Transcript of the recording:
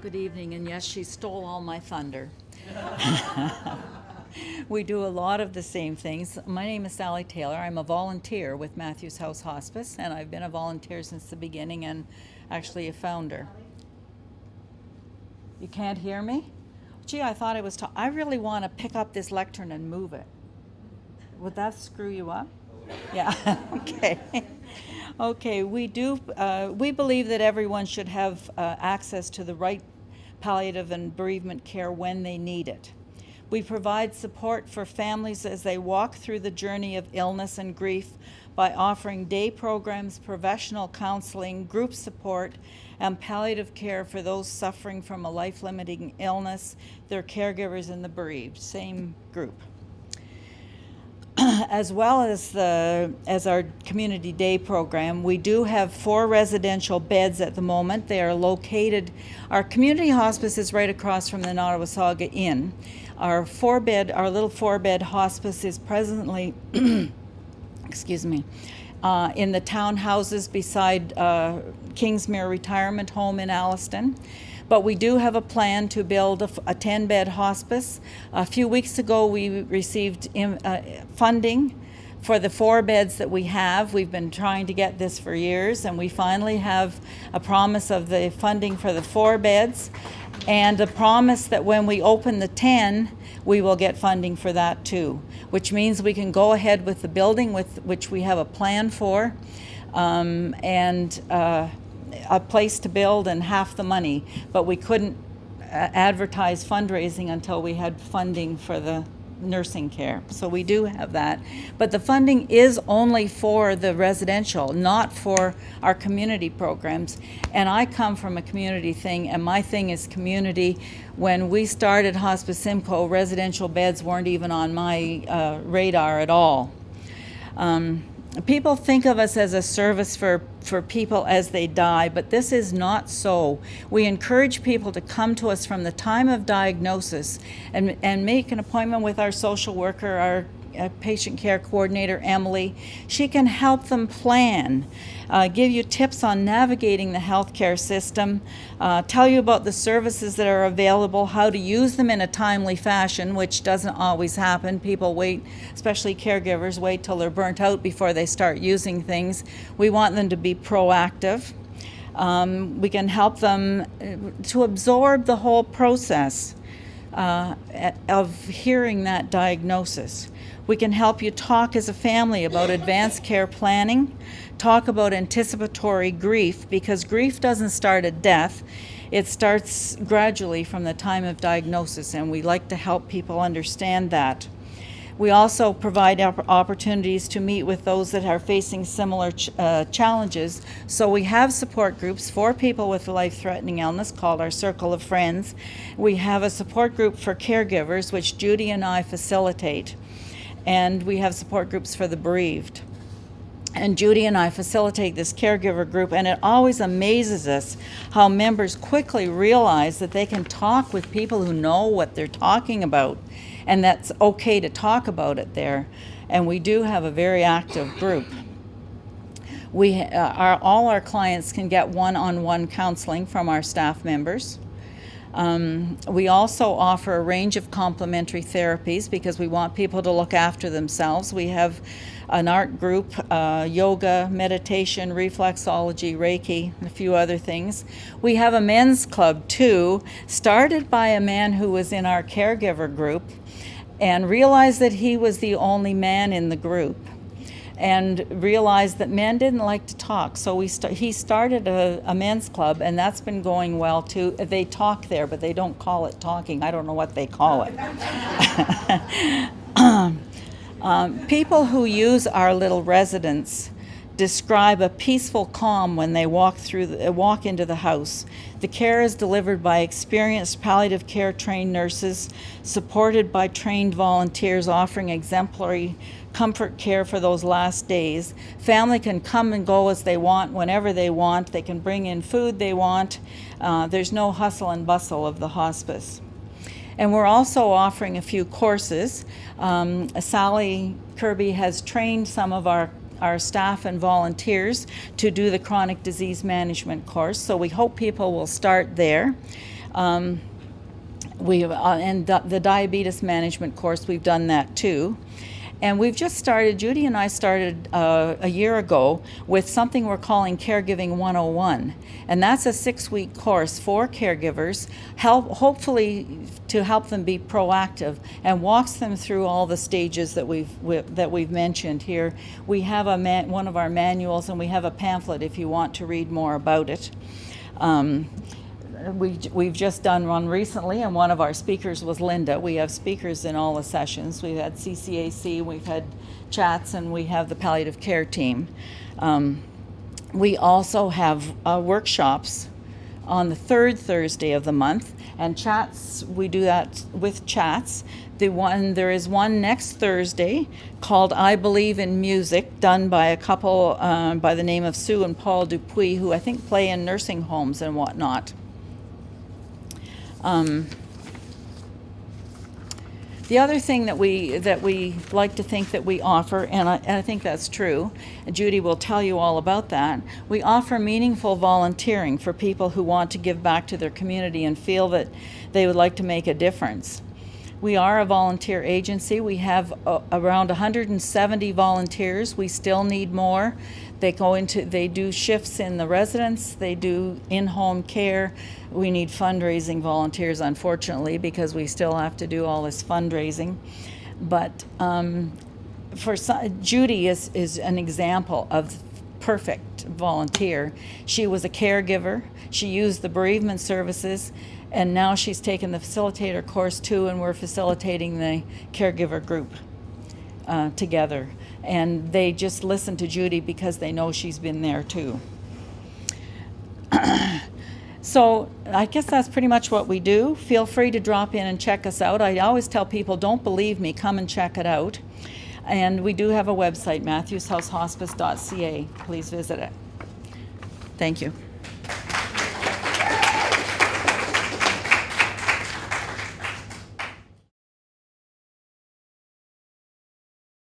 Good evening, and yes, she stole all my thunder. We do a lot of the same things. My name is Sally Taylor. I'm a volunteer with Matthews House Hospice, and I've been a volunteer since the beginning and actually a founder. You can't hear me? Gee, I thought I was I really want to pick up this lectern and move it. Would that screw you up? Yeah, okay. Okay, we believe that everyone should have access to the right palliative and bereavement care when they need it. We provide support for families as they walk through the journey of illness and grief by offering day programs, professional counseling, group support, and palliative care for those suffering from a life-limiting illness, their caregivers, and the bereaved, same group. As well as our community day program, we do have 4 residential beds at the moment. They are located, our community hospice is right across from the Nottawasaga Inn. Our little 4-bed hospice is presently, excuse me, in the townhouses beside Kingsmere Retirement Home in Alliston. But we do have a plan to build a 10-bed hospice. A few weeks ago, we received funding for the 4 beds that we have. We've been trying to get this for years, and we finally have a promise of the funding for the 4 beds, and a promise that when we open the 10, we will get funding for that too, which means we can go ahead with the building, with which we have a plan for, and a place to build and half the money, but we couldn't advertise fundraising until we had funding for the nursing care. So we do have that. But the funding is only for the residential, not for our community programs. And I come from a community thing, and my thing is community. When we started Hospice Simcoe, residential beds weren't even on my radar at all. People think of us as a service for people as they die, but this is not so. We encourage people to come to us from the time of diagnosis and make an appointment with our social worker, our patient care coordinator, Emily. She can help them plan, give you tips on navigating the healthcare system, tell you about the services that are available, how to use them in a timely fashion, which doesn't always happen. People wait, especially caregivers, wait till they're burnt out before they start using things. We want them to be proactive. We can help them to absorb the whole process of hearing that diagnosis. We can help you talk as a family about advanced care planning, talk about anticipatory grief, because grief doesn't start at death. It starts gradually from the time of diagnosis, and we like to help people understand that. We also provide opportunities to meet with those that are facing similar challenges. So we have support groups for people with life-threatening illness called our Circle of Friends. We have a support group for caregivers, which Judy and I facilitate. And we have support groups for the bereaved. And Judy and I facilitate this caregiver group, and it always amazes us how members quickly realize that they can talk with people who know what they're talking about, and that's okay to talk about it there. And we do have a very active group. All our clients can get one-on-one counseling from our staff members. We also offer a range of complementary therapies because we want people to look after themselves. We have an art group, yoga, meditation, reflexology, Reiki, and a few other things. We have a men's club too, started by a man who was in our caregiver group and realized that he was the only man in the group, and realized that men didn't like to talk. So he started a men's club, and that's been going well too. They talk there, but they don't call it talking. I don't know what they call it. People who use our little residence describe a peaceful calm when they walk into the house. The care is delivered by experienced palliative care trained nurses, supported by trained volunteers offering exemplary comfort care for those last days. Family can come and go as they want, whenever they want. They can bring in food they want. There's no hustle and bustle of the hospice. And we're also offering a few courses. Sally Kirby has trained some of our staff and volunteers to do the chronic disease management course, so we hope people will start there. And the diabetes management course, we've done that too. And we've just started, Judy and I started a year ago with something we're calling Caregiving 101. And that's a 6-week course for caregivers, hopefully to help them be proactive, and walks them through all the stages that we've mentioned here. We have one of our manuals, and we have a pamphlet if you want to read more about it. We've just done one recently, and one of our speakers was Linda. We have speakers in all the sessions. We've had CCAC, we've had chats, and we have the palliative care team. We also have workshops on the 3rd Thursday of the month, and chats, we do that with chats. There is one next Thursday called I Believe in Music, done by a couple by the name of Sue and Paul Dupuis, who I think play in nursing homes and whatnot. The other thing that we like to think that we offer, and I think that's true, and Judy will tell you all about that, we offer meaningful volunteering for people who want to give back to their community and feel that they would like to make a difference. We are a volunteer agency. We have around 170 volunteers. We still need more. They do shifts in the residence, they do in-home care. We need fundraising volunteers, unfortunately, because we still have to do all this fundraising. But Judy is an example of perfect volunteer. She was a caregiver. She used the bereavement services, and now she's taken the facilitator course too, and we're facilitating the caregiver group together. And they just listen to Judy because they know she's been there too. So I guess that's pretty much what we do. Feel free to drop in and check us out. I always tell people, don't believe me, come and check it out. And we do have a website, matthewshousehospice.ca. Please visit it. Thank you.